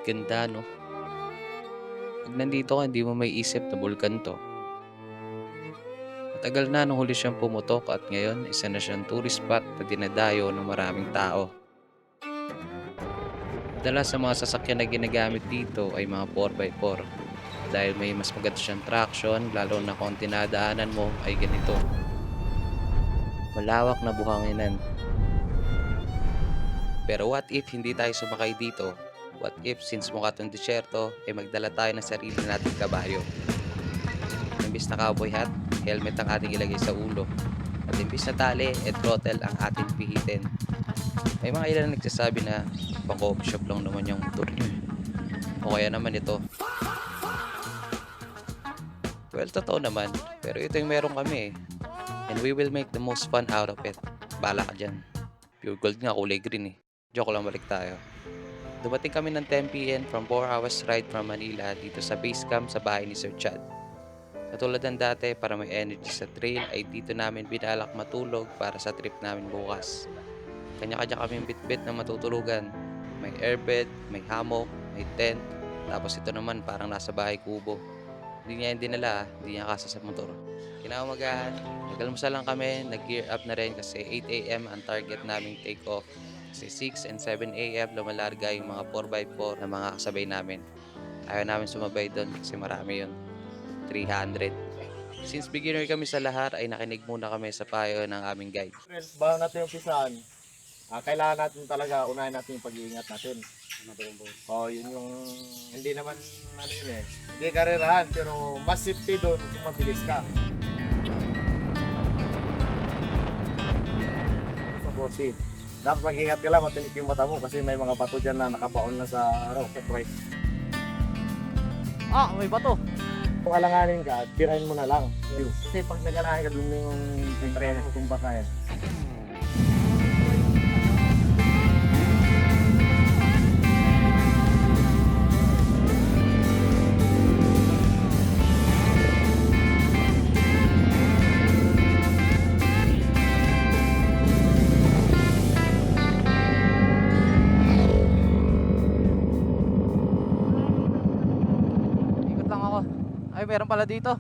Ganda, no? Pag nandito ka, hindi mo may isip na bulkan 'to. Matagal na nung huli siyang pumutok at ngayon isa na siyang tourist spot na dinadayo ng maraming tao. Madalas sa mga sasakyan na ginagamit dito ay mga 4x4 dahil may mas maganda siyang traction lalo na kung tinadaanan mo ay ganito. Malawak na buhanginan. Pero what if hindi tayo sumakay dito? What if since mukha itong disyerto ay magdala tayo ng sarili nating kabayo? Imbis na cowboy hat, helmet ang ating ilagay sa ulo. At imbis na tali, throttle ang ating pihitin. May mga ilan nagsasabi na pang coffee shop lang naman yung motor nyo. O kaya naman ito. Well, totoo naman. Pero ito yung meron kami eh. And we will make the most fun out of it. Bala ka dyan. Pure gold nga, kulay green eh. Joke lang, balik tayo. Dumating kami ng 10 p.m. from 4 hours ride from Manila dito sa base camp sa bahay ni Sir Chad. Katulad ng dati, para may energy sa trail ay dito namin binalak matulog para sa trip namin bukas. Kanya-kanya kaming bitbit na matutulugan. May airbed, may hammock, may tent, tapos ito naman parang nasa bahay kubo. Hindi niya yung dinala, hindi niya kasa sa motor. Kinaumagahan, nag-almusal lang kami, nag-gear up na rin kasi 8 a.m. ang target naming take off. Kasi 6 and 7 a.m. lumalarga yung mga 4x4 na mga kasabay namin. Ayaw namin sumabay doon kasi marami yun. 300. Since beginner kami sa lahar ay nakinig muna kami sa payo ng aming guide. Bago natin umpisahan, kailangan natin talaga, unahin natin yung pag-iingat natin. Yun yung, hindi naman, yun eh, hindi karerahan, pero mas safety doon kung mabilis ka. Sa bossy, dapat mag-ingat ka lang, matinik yung mata mo kasi may mga bato dyan na nakabaon na sa right. May bato. Kung alanganin ka, tirahin mo na lang. Kasi pag nag-alanganin ka, doon yung preno kung baka yan. Ikot lang ako. Ay, meron pala dito.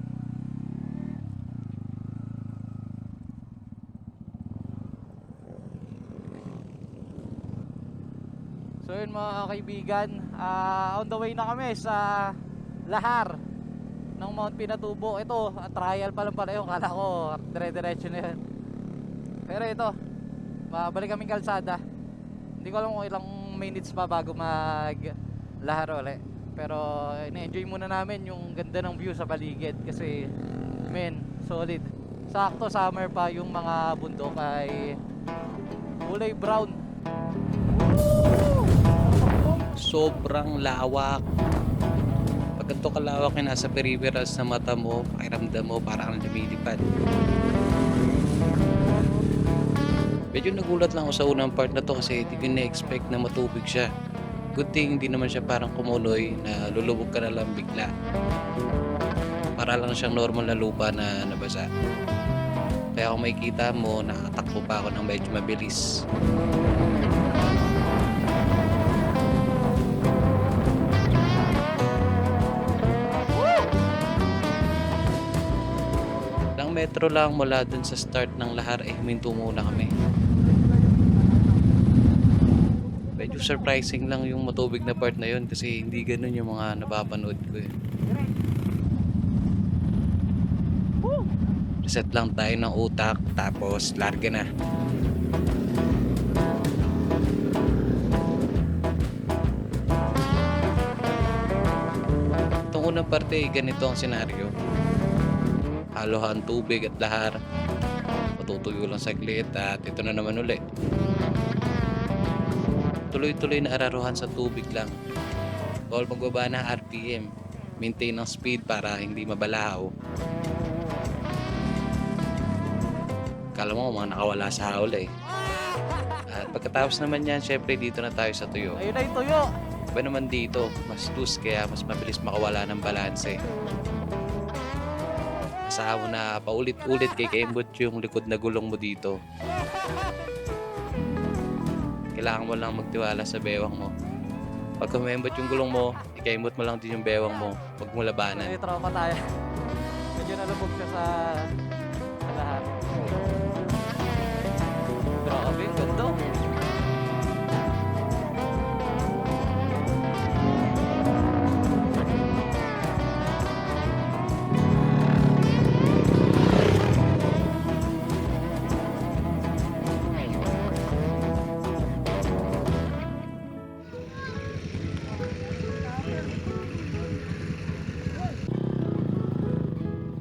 So yun mga kaibigan, on the way na kami sa lahar ng Mount Pinatubo. Ito, trial pa lang pala yun. Kala ko dire-diretso na yun. Pero ito, babalik kaming kalsada. Hindi ko alam kung ilang minutes pa bago mag lahar ulit. Pero ina-enjoy muna namin yung ganda ng view sa paligid kasi solid. Sakto summer pa, yung mga bundok ay kulay brown. Sobrang lawak. Pag ganito kalawak yung nasa peripherals na mata mo, pakiramdam mo parang lumilipad. Medyo nagulat lang ako sa unang part na to kasi hindi ko na-expect na matubig siya. Good thing hindi naman siya parang kumuloy na lulubog ka na lang bigla. Para lang siyang normal na lupa na nabasa. Kaya kung makikita mo, nakatakbo pa ako ng medyo mabilis. Ilang metro lang mula dun sa start ng lahar eh huminto muna kami. Medyo surprising lang yung matubig na part na yun kasi hindi ganun yung mga napapanood ko eh. Reset lang tayo ng utak tapos larga na. Itong unang parte ganito ang senaryo. Halo-halo tubig at lahar. Matutuyo lang saglit at ito na naman uli. Tuloy-tuloy na araruhan sa tubig lang. Bawal magbaba ng RPM. Maintain ang speed para hindi mabalahaw. Kala mo mga nakawala sa haul eh. At pagkatapos naman yan, syempre dito na tayo sa tuyo. Ayun na yung tuyo. Iba naman dito, mas loose kaya mas mabilis makawala ng balanse. Asahan mo na paulit-ulit kay kaimbot yung likod na gulong mo dito. Kailangan mo lang magtiwala sa bewang mo. Pag kumembot yung gulong mo, ikaimot mo lang din yung bewang mo. Huwag mo labanan. May tropa tayo. Medyo nalubog siya sa lahat. Grabe, ang ganda.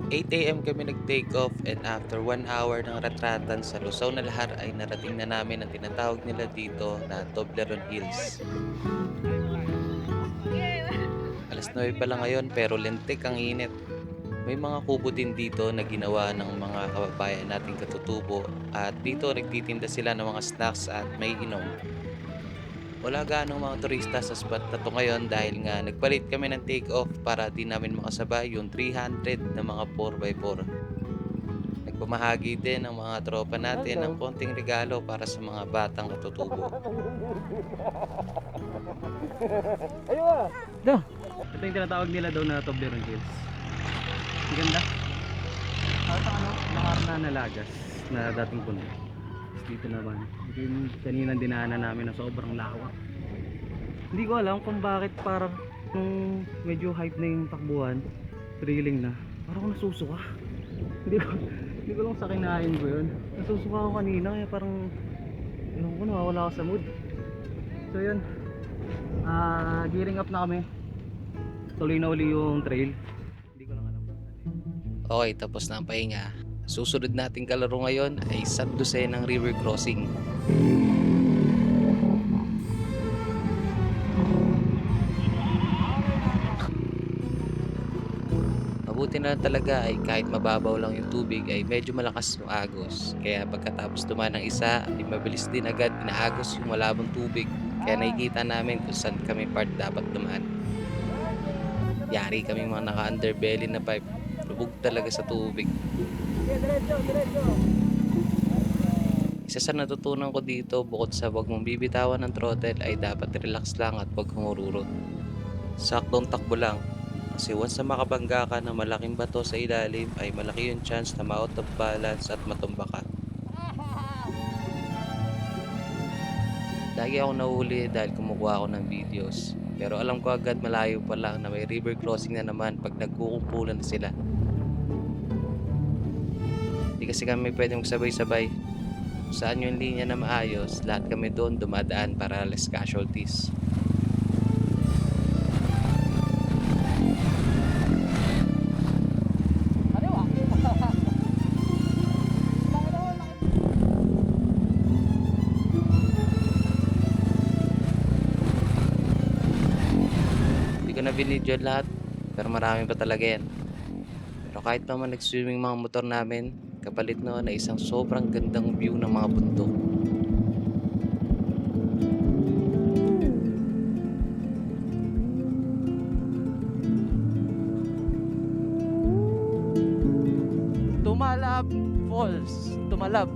8 AM kami nag-take off and after 1 hour ng retratan sa Lusaw na Lahar ay narating na namin ang tinatawag nila dito na Toblerone Hills. Alas 9 pa lang ngayon pero lentik ang init. May mga kubo din dito na ginawa ng mga kababayan nating katutubo at dito nagtitinda sila ng mga snacks at may inom. Wala ganong mga turista sa spot na to ngayon dahil nga nagpalit kami ng take off para di namin makasabay yung 300 na mga 4x4. Nagpamahagi din ang mga tropa natin ng konting regalo para sa mga batang katutubo. Ito yung tinatawag nila daw na Toblerone Hills. Ang ganda. Lahar na nalagas na dating puno. Dito naman. Ito yung kanina dinaanan namin na sobrang lawak. Hindi ko alam kung bakit parang nung medyo hype na yung takbuhan, thrilling na. Parang ako nasusuka. Hindi ko lang sa kinain ko yun. Nasusuka ako kanina kaya parang ewan ko, nawawala ako sa mood. So yun. Gearing up na kami. Tuloy na uli yung trail. Hindi ko lang alam kung saan. Okay, tapos na ang pahinga. Susunod nating kalaro ngayon ay San Lucenang River Crossing. Mabuti na lang talaga ay kahit mababaw lang yung tubig ay medyo malakas yung agos. Kaya pagkatapos dumaan ng isa ay mabilis din agad inaagos yung malabong tubig. Kaya nakikita namin kung saan kami part dapat dumaan. Yari kami mga naka-underbelly na pipe. Lubog talaga sa tubig. Isa sa natutunan ko dito bukod sa wag mong bibitawan ng throttle ay dapat relax lang at wag humururot. Saktong takbo lang. Kasi once na makabangga ka ng malaking bato sa ilalim ay malaki yung chance na ma-out of balance at matumba ka. Lagi ako nahuhuli dahil kumukuha ako ng videos. Pero alam ko agad malayo pa lang na may river crossing na naman pag nagkukumpulan na sila. Hindi kasi kami pwedeng magsabay-sabay. Kung saan yung linya na maayos, lahat kami doon dumadaan para less casualties. Hindi ko na binidyo lahat, pero marami pa talaga yan. Pero kahit naman nag-swimming mga motor namin, kapalit noon ay isang sobrang gandang view ng mga bundok. Tumalab Falls. Tumalab.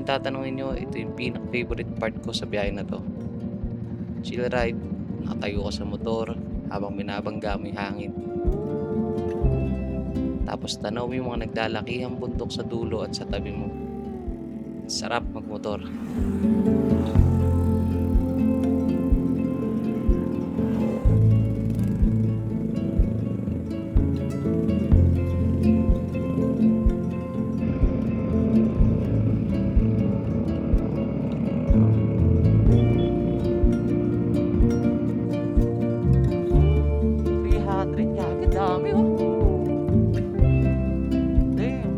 tatanungin nyo, ito yung pinaka-favorite part ko sa biyahe na to. Chill ride, nakatayo ka sa motor habang binabangga mo yung hangin. Tapos tanaw mo yung mga naglalakihang bundok sa dulo at sa tabi mo. Sarap magmotor. Kagad dami oh. Damn.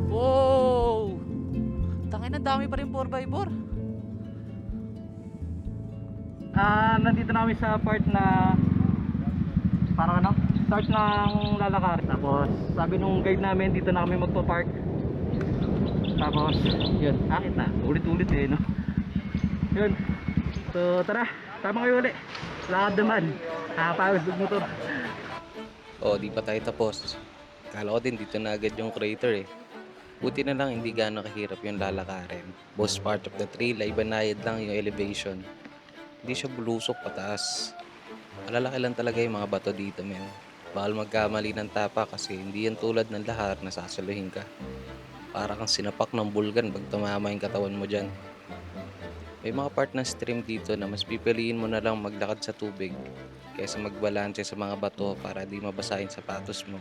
Wow! Tangin, ang dami pa rin 4x4. Nandito na kami sa part na parang ano, start ng lalakar. Tapos sabi nung guide namin dito na kami magpa-park. Tapos yun, akit na. Ulit-ulit eh, no? Yun. So tara, tama kayo ulit. Lakad naman. Nakapawis ng motor. O, di pa tayo tapos. Kala ko din dito na agad yung crater eh. Buti na lang hindi gaano kahirap yung lalakarin. Most part of the trail ay banayad lang yung elevation. Hindi siya bulusok pataas. Malalaki lang talaga yung mga bato dito, men. Bawal magkamali ng tapa kasi hindi yan tulad ng lahar na sasaluhin ka. Para kang sinapak ng bulgan pag tumama yung katawan mo dyan. May mga part ng stream dito na mas pipiliin mo na lang maglakad sa tubig kaysa magbalanse sa mga bato para di mabasa yung sapatos mo.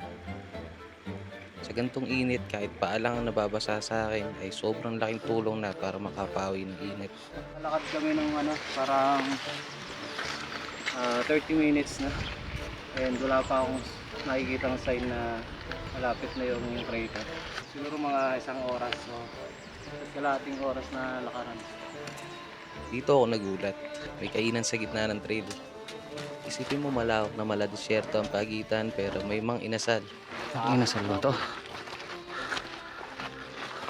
Sa gantong init, kahit paa lang ang nababasa sa akin ay sobrang laking tulong na para makapawi ng init. Lakad kami ng ano, parang 30 minutes na. And wala pa akong nakikitang sign na malapit na yung crater. Siguro mga isang oras o kalahating oras na lakaran. Dito ako nagulat. May kainan sa gitna ng trail. Isipin mo malawak na maladesyerto ang pagitan pero may mang inasal. Ang inasal ba to?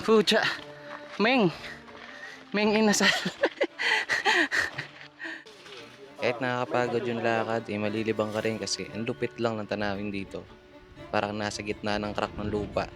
Pucha! Meng inasal! Kahit nakakapagod yung lakad, malilibang ka rin kasi ang lupit lang ng tanawin dito. Parang nasa gitna ng crack ng lupa.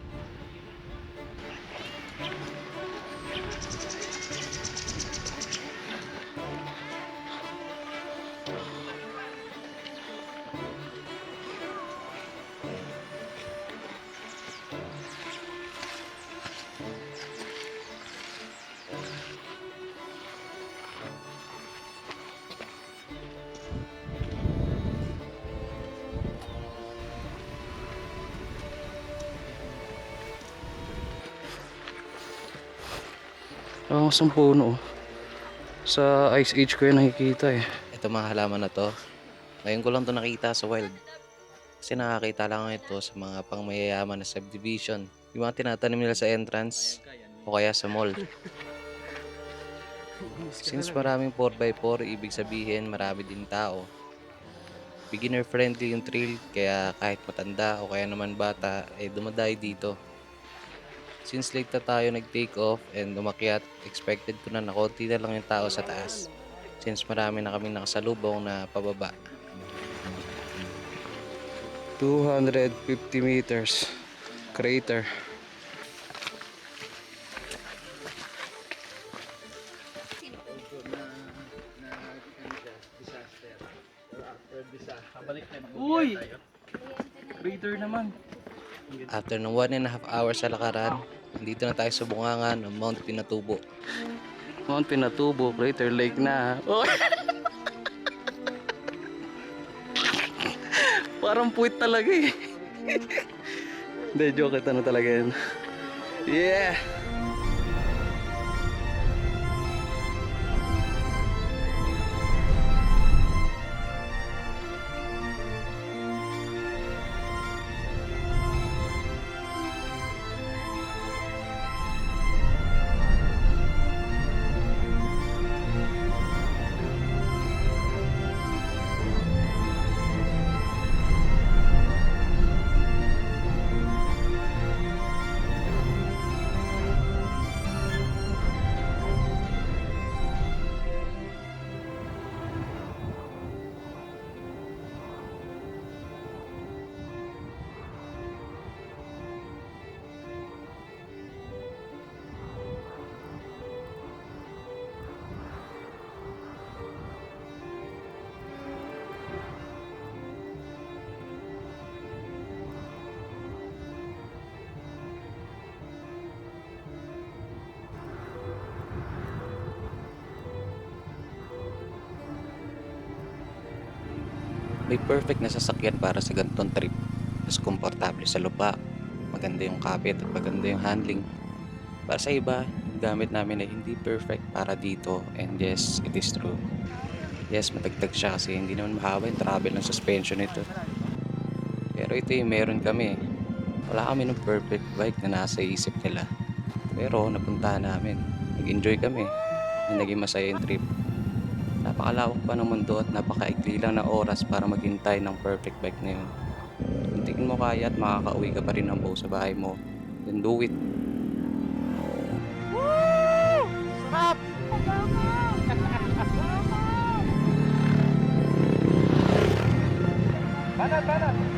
Ang isang puno. Sa Ice Age ko yun nakikita eh. Ito mga halaman na to. Ngayon ko lang to nakita sa wild. Kasi nakakita lang ito sa mga pangmayayaman na subdivision. Yung mga tinatanim nila sa entrance o kaya sa mall. Since maraming 4x4, ibig sabihin marami din tao. Beginner friendly yung trail kaya kahit matanda o kaya naman bata ay dumadayo dito. Since late na tayo nag-take off and umakyat, expected ko na konti na lang yung tao sa taas. Since marami na kami nakasalubong na pababa. 250 meters. Crater. Uy! Crater naman. After ng 1.5 hours sa lakaran, nandito na tayo sa bungangan ng Mount Pinatubo. Mount Pinatubo, Crater Lake na. Oh! Parang puwit talaga eh. Hindi, joke ito na talaga yan. Yeah! May perfect na sasakyan para sa ganitong trip. Mas komportable sa lupa, maganda yung kapit at maganda yung handling. Para sa iba, yung gamit namin ay hindi perfect para dito, and yes, it is true. Yes, matagtag siya kasi hindi naman mahaba yung travel ng suspension nito. Pero ito yung meron kami. Wala kami ng perfect bike na nasa isip nila. Pero napuntahan namin. Nag-enjoy kami. Naging masaya yung trip. Napakalawak pa ng mundo at napakaikli lang na oras para maghintay ng perfect bike na yun. Kung tingin mo kaya at makakauwi ka pa rin ng buo sa bahay mo, then do it. Sarap! Banat, banat!